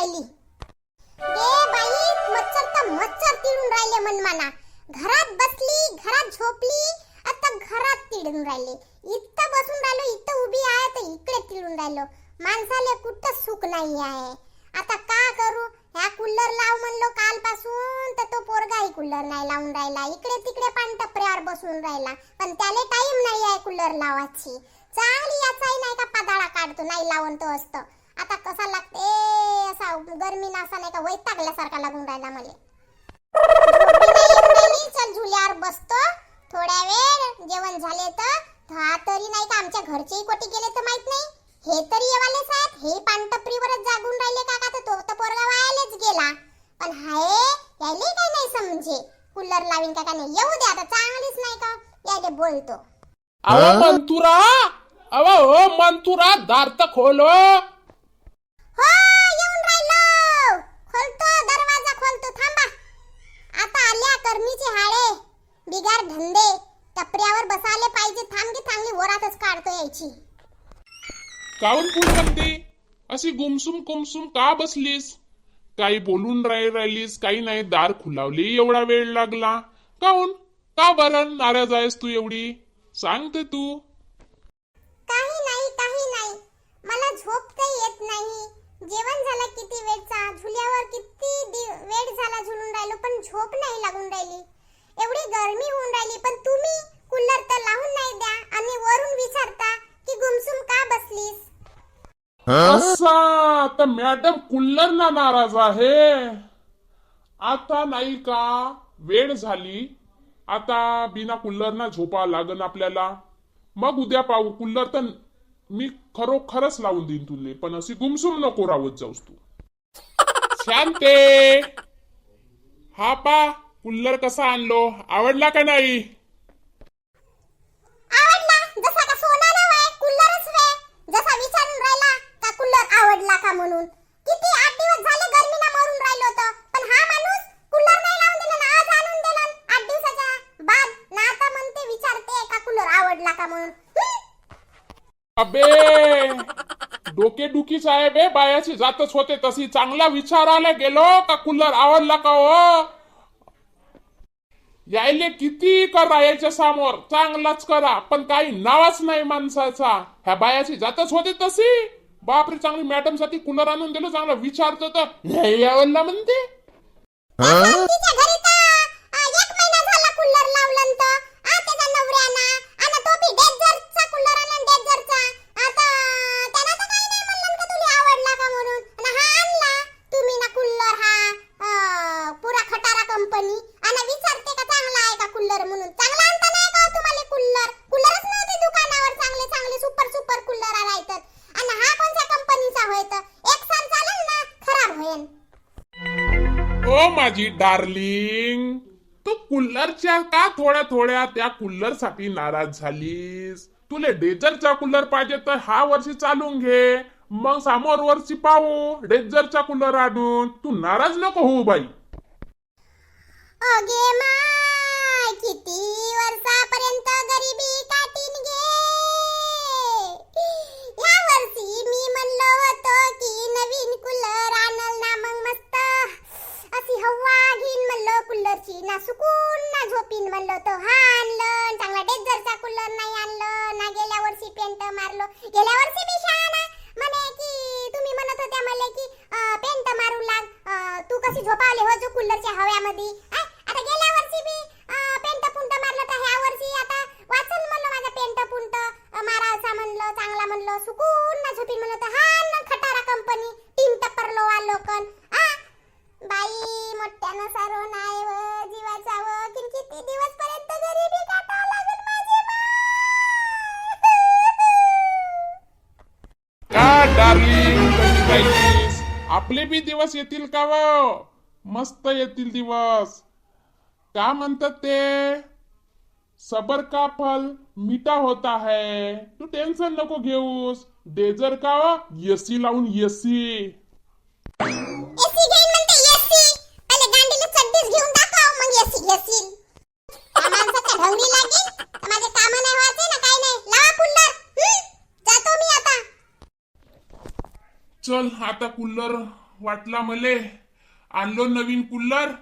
राहिली. ए बाई, मच्छर तर मच्छर तिडून राहिले मनमाना. घरात बसली, घरात झोपली, आता घरात तिडून राहिले. इथं बसून राहिलो, इथं उभी आहे तर इकडे तिडून राहिलो. माणसाले कुठं सुख नाही आहे. आता का करू? ह्या कूलर लाव म्हणलो कालपासून तर तो पोरगाही कूलर नाही लावून राहिला. इकडे तिकडे पाणटपऱ्यावर बसून राहिला. पण त्याले टाइम नाही आहे कूलर लावायची. चांगली याचाही नाही का पदाळा काढतो, नाही लावून तो असतं. आता कसा लागते असा गरमीनं असा नाही का वैतागल्यासारखा लागून राहिला मला. चल झुल्यावर बसतो थोड्या वेळ, जेवण झाले तर हा तरी नाही का आमच्या घरचेही कोटी गेले तर माहित नाही. हे तरी येवालेच आहेत, हे पाणटपरीवरच जागून राहिले काका, तर तो तर पोरगा वायालेच गेला. पण हाय यायले काही नाही समजे, कूलर लावीन का नाही. येऊ दे आता, चांगलीच नाही का यायले बोलतो. अहो मंतुरा, अहो ओ मंतुरा, दार तर खोलो. हो येऊन राहिलो, खोलतो दरवाजा खोलतो. थांबा, आता आल्या कर्मीचे हाडे, बिगार धंदे, टपऱ्यावर बसायला पाहिजे. थांब की चांगली वरातच काढतो यायची. काऊन फुल म्हणते अशी गुमसुम कुमसुम का बसलीस? काही बोलून राहिलीस काही नाही. दार खुलावली एवढा वेळ लागला काऊन? का बरं नाराज आहेस तू एवढी? सांगते तू. काही नाही, मला झोप काही येत नाही. जेवण झालं किती वेळचा, झुल्यावर किती वेळ झाला झुलून राहिलो, पण झोप नाही लागून राहिली. एवढी गरमी होऊन राहिली, पण तुम्ही कूलर तर लावून नाही द्या आणि वरून विचारता की गुमसुम का बसलीस. असा तर मॅडम कूलर ना नाराज आहे. आता नाही का वेळ झाली, आता बिना कूलर ना झोपा लागन आपल्याला. मग उद्या पाहू. कूलर तर मी खरोखरच लावून देईन तुले, पण अशी गुमसुम नको राहत जाऊस तू. शांते, हा पा कूलर कसा आणलो, आवडला का नाही? आवडला, जसा का सोना नवाय कूलरच वे. जसा विचारून राहिला का कूलर आवडला का म्हणून. किती 8 दिवस झाले गरमीना मरून राहिलो होतो, पण हा माणूस कूलर नाही लावून दिला ना, आज आणून दिला 8 दिवसाच्या बाद ना. आता म्हणते विचारते का कूलर आवडला का म्हणून. अबे डोके दुखी साहेब आहे, बायाची जातच होते तशी. चांगला विचारायला गेलो का कूलर आवडला का हो. यायले किती करा याच्या समोर, चांगलाच करा, पण काही नावाच नाही माणसाचा. ह्या बायाची जातच होते तशी. बापरे, चांगली मॅडम साठी कूलर आणून दिलो, चांगला विचारतो तर नाही आवडला म्हणते. तिच्या घरी तर 1 महिना झाला कूलर लावलं तर त्याच्या नवऱ्याना, आणि तो बी डेझरचा कूलर आणला, डेझरचा. आता त्याला तर काही नाही म्हणलं का तुला आवडला का म्हणून. आणि हा आणला तुम्ही ना कूलर, हा पुरा खटारा कंपनी, आणि विचारते का चांगला आहे का कूलर म्हणून. चांगला आणता नाही का तुम्हाला कूलर? कूलरच नव्हते दुकानावर चांगले चांगले सुपर कूलर राहतात. आणि हा कोणत्या कंपनीचा होय तर 1 साल चालेल ना, खराब होईल. ओ माझी डार्लिंग, तू कूलरच्या का थोड्या त्या कूलर साठी नाराज झालीस? तुले डेझरचा कूलर पाहिजे तर हा वर्षी चालून घे, मग समोर वर्षी पाहू डेझरचा कूलर आणून. तू नाराज नको होऊ बाई. अगे माय, किती वर्षापर्यंत गरिबी काटीन गे. या वर्षी मी म्हणलो होतो की नवीन कूलर आणल ना, मग मस्त अशी हवा घेईन म्हणलो कूलरची ना, सुकून ना झोपीन म्हणलो. तो हा आणलं चांगला डेझरचा कूलर नाही आणलं ना. गेल्या वर्षी पेंट मारलो. गेल्या वर्षी मी शहाणा म्हणे की तुम्ही म्हणत होत्या मला की पेंट मारू लाग, तू कशी झोपावले हो जो कूलरच्या हव्यामध्ये. आता गेल्या वर्षी मी पेंट पुंट मारलं, तर ह्या वर्षी आता वाचन म्हणलं माझा पेंट पुंट मारायचा म्हणलं, चांगला म्हणलं सुकून ना झोपीन म्हणलं. तर हा ना खटारा कंपनी, 3 टप्परलो वालो कन. बाई मोठ्यानं सारो नाही व जीवाचा व, किती दिवस पर्यंत गरिबी काटावं लागेल माझे का डार्लिंग, कशी राहिलीस? आपले बी दिवस येतील का व? मस्त येतील दिवस. का म्हणतात ते, सबर का फल मीठा होता है. तू टेन्शन नको घेऊस. डेझर का एसी लावून एसी. एसी घेईन म्हणते एसी. पहिले गांडीला चड्डीच घेऊन दाखव, मग एसी घेशील. त्या माणसाच्या ढवरी लागेल, माझे काम नाही व्हायचे ना, काही नाही. लावा कूलर. जातो मी आता. चल आता कूलर वाटला मले आणलो नवीन कूलर.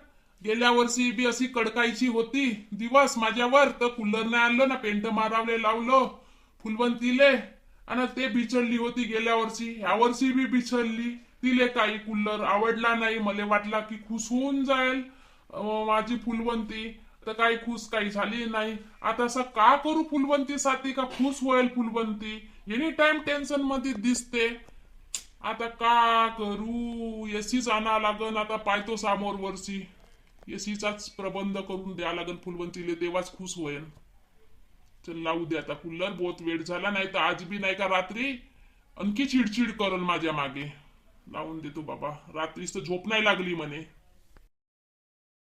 गेल्या वर्षी बी अशी कडकायची होती दिवस माझ्यावर, तर कूलर नाही आणलो ना, पेंट मारावले लावलो फुलवंतीले, आणि ते बिछडली होती गेल्या वर्षी. ह्या वर्षी बी बिछडली. तिले काही कूलर आवडला नाही. मला वाटला की खुश होऊन जाईल माझी फुलवंती, तर काही खुश काही झाली नाही. आता असं का करू फुलवंतीसाठी, का खुश होईल फुलवंती? एनी टाइम टेन्शन मध्ये दिसते. आता का करू? एसीच आणा लागन. आता पाहतो समोर वर्षी एसीचाच प्रबंध करून द्या लागन फुलवंतीले, तेव्हाच खुश होईल. चल लावू दे आता कूलर. बहुत वेळ झाला, नाही तर आज बी नाही का रात्री आणखी चिडचिड करल माझ्या मागे. लावून देतो बाबा. रात्रीच तर झोप नाही लागली म्हणे.